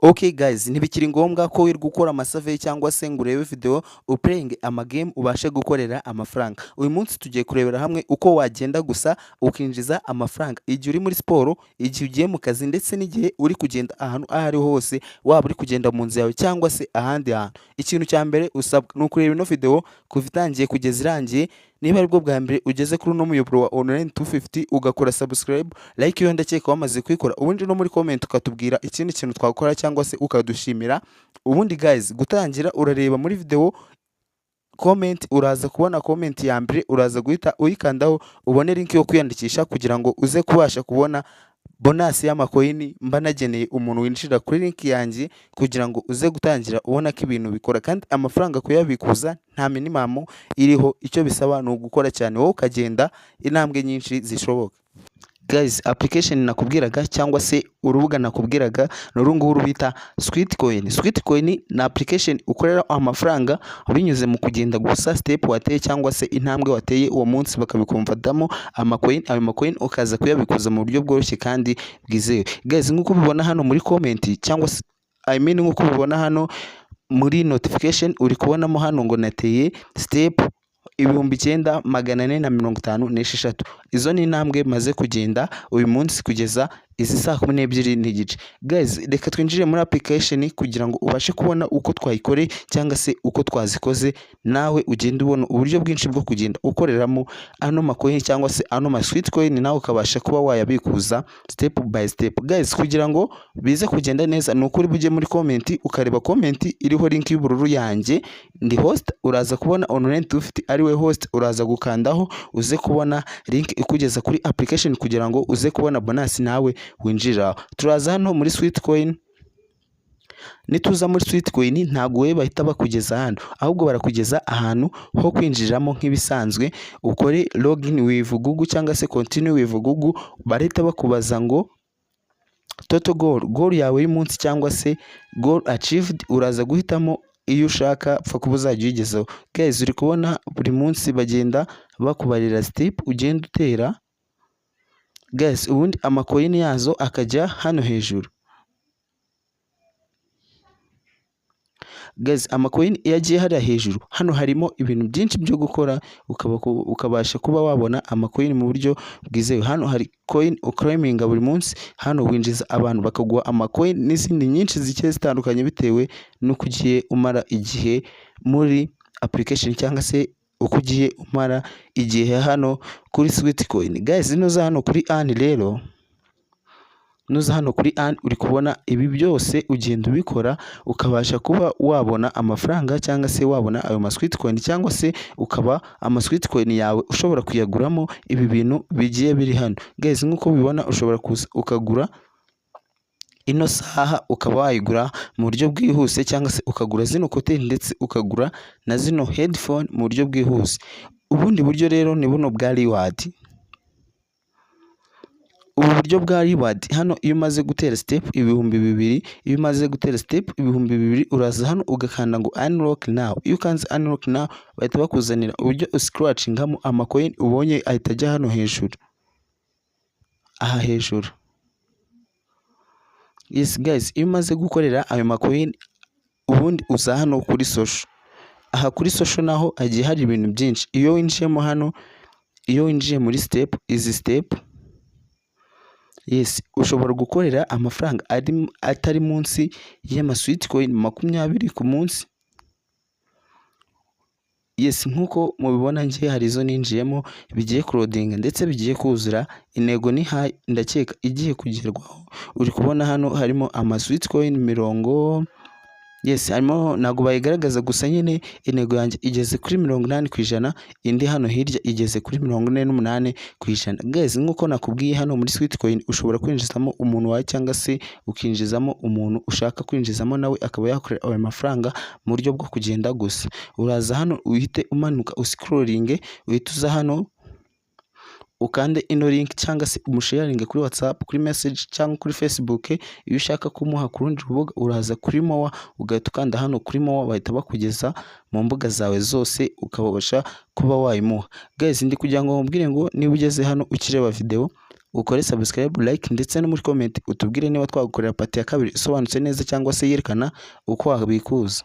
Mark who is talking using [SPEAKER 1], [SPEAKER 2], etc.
[SPEAKER 1] Okay guys, ntibikiri ngombwa ko wirirwa gukora amasave cyangwa se ngo urebe video uplaying amagame ubashe gukorera amafaranga. Uyu munsi tugiye kurebera hamwe uko wagenda gusa ukinjiza amafaranga igihe uri muri siporo, igihe ugiye mu kazi ndetse n'igihe uri kugenda ahantu aho ariho hose, waba uri kugenda mu nzu yawe cyangwa se ahandi hantu. Ikintu cya mbere usabwa ni ukureba ino video kuva itangiye kugeza irangiye. Niba aribwo bwa mbere ugeze kuri uno muyoboro wa online 250 ugakora subscribe, like iyo ndakeka wamaze kuyikora, ubundi no muri comment ukatubwira ikindi kintu twakora cyangwa se ukadushimira. Ubundi guys, gutangira urareba muri video comment, uraza kubona comment ya mbere, uraza guhita uyikandaho ubone link yo kwiyandikisha kugira ngo uze kubasha kubona bonus y'amakoini mba nageneye umuntu winjira kuri link yanjye, kugira ngo uze gutangira ubona ko ibintu bikora, kandi amafaranga kuyabikuza nta minimum iriho. Icyo bisaba ni ugukora cyane, wowe ukagenda intambwe nyinshi zishoboka. Guys, application nakubwiraga cyangwa se urubuga nakubwiraga ni urunguru bita Sweetcoin. Sweetcoin ni application ukorera amafaranga binyuze mu kugenda gusa step wateye cyangwa se intambwe wateye uwo munsi, bakabikumvatamo amacoin. Ayo macoin ukaza kuyabikuza mu buryo bworoshye kandi bwizewe. Guys, nkuko ubibona hano muri comment cyangwa se nkuko ubibona hano muri notification, uri kubonamo hano ngo nateye step 9456. Izo ni intambwe maze kugenda uyu munsi kugeza izi saa 12 n'igice. Guys, reka twinjire muri application kugira ngo ubashe kubona uko twayikore cyangwa se uko twazikoze, nawe ugenda ubona uburyo bwinshi bwo kugenda ukoreramo ano macoin cyangwa se ano ma Sweetcoin, nawe ukabasha kuba wayabikuza step by step. Guys, kugira ngo bize kugenda neza ni ukuri bujye muri comment ukareba comment iriho link y'ubururu yanjye, ndi host, uraza kubona online 250 ari we host, uraza gukandaho uze kubona link ikugeza kuri application kugira ngo uze kubona bonus nawe winjira. Turaza hano muri Sweetcoin. Nituza muri Sweetcoin ntago we bahita bakugeza hano, ahubwo barakugeza ahantu ho kwinjiramo nk'ibisanzwe. Ukore login with Google cyangwa se continue with Google, barita bakubaza ngo total goal yawe y'umunsi cyangwa se goal achieved, uraza guhitamo iyo ushaka pfa kuba uzajya uyigezaho. Guys, uri kubona buri munsi bagenda bakubarira step ugenda utera. Guys, ubundi amacoin yazo akajya hano hejuru. Guys, amacoin yagiye hariya hejuru, hano harimo ibintu byinshi byo gukora, ukabasha kuba wabona amacoin mu buryo bwizewe. Hano hari coin uclaiminga buri munsi, hano winjiza abantu bakaguha amacoin n'izindi nyinshi zigiye zitandukanye bitewe n'uko ugiye umara igihe muri application cyangwa se uko ugiye umara igihe hano kuri Sweetcoin. Guys, nuza hano kuri earn rero, nuza hano kuri earn uri kubona ibi byose ugenda ubikora ukabasha kuba wabona amafaranga cyangwa se wabona ayo ma Sweetcoin, cyangwa se ukaba ama Sweetcoin yawe ushobora kuyaguramo ibi bintu bigiye biri hano. Guys, nkuko ubibona ushobora kuza ukagura ino saha, ukaba wayigura mu buryo bwihuse, cyangwa se ukagura zino koteri ndetse ukagura na zino headphone mu buryo bwihuse. Ubundi buryo rero ni buno bwa reward. Ubu buryo bwa reward hano, iyo umaze gutera step 2000, iyo umaze gutera step 2000 uraza hano ugakanda ngo unlock now. Iyo ukanze unlock now bahita bakuzanira uburyo scratchingamo amacoin ubonye ahita ajya hano hejuru, aha hejuru. Yes guys, iyo umaze gukorera ayo macoin ubundi uza hano kuri social. Aha kuri social naho agiye hari ibintu byinshi. Iyo winjiyemo hano, iyo winjiye muri step, izi step, yes, ushobora gukorera amafaranga atari munsi y'ama Sweetcoin 20 ku munsi. Yes, nkuko mubibona ngiye hari izo ninjiyemo bigiye kurodinga ndetse bigiye kuzura. Intego ni high, ndakeka igiye kugerwaho. Uri kubona hano harimo ama Sweetcoin mirongo, yes, harimo, ntago bayigaragaza gusa nyine intego yanjye igeze kuri 80%, indi hano hirya igeze kuri 48%. Guys, nkuko nakubwiye hano muri Sweetcoin ushobora kwinjizamo umuntu wawe cyangwa se ukinjizamo umuntu ushaka kwinjizamo nawe akaba yakorera ayo mafaranga mu buryo bwo kugenda gusa. Uraza hano uhite umanuka uscrolling, uhita uza hano ukande ino link cyangwa se umusharinge kuri WhatsApp, kuri message cyangwa kuri Facebook. Iyo ushaka kumuha ku rundi rubuga uraza kuri Mowa, ugahita ukanda hano kuri Mowa, bahita bakugeza mu mbuga zawe zose ukabasha kuba wayimuha. Guys, ndi kugira ngo mubwire ngo niba ugeze hano ukireba video ukore subscribe, like ndetse no muri comment utubwire niba twagukorera pati ya kabiri isobanutse neza cyangwa se yerekana uko wabikuza.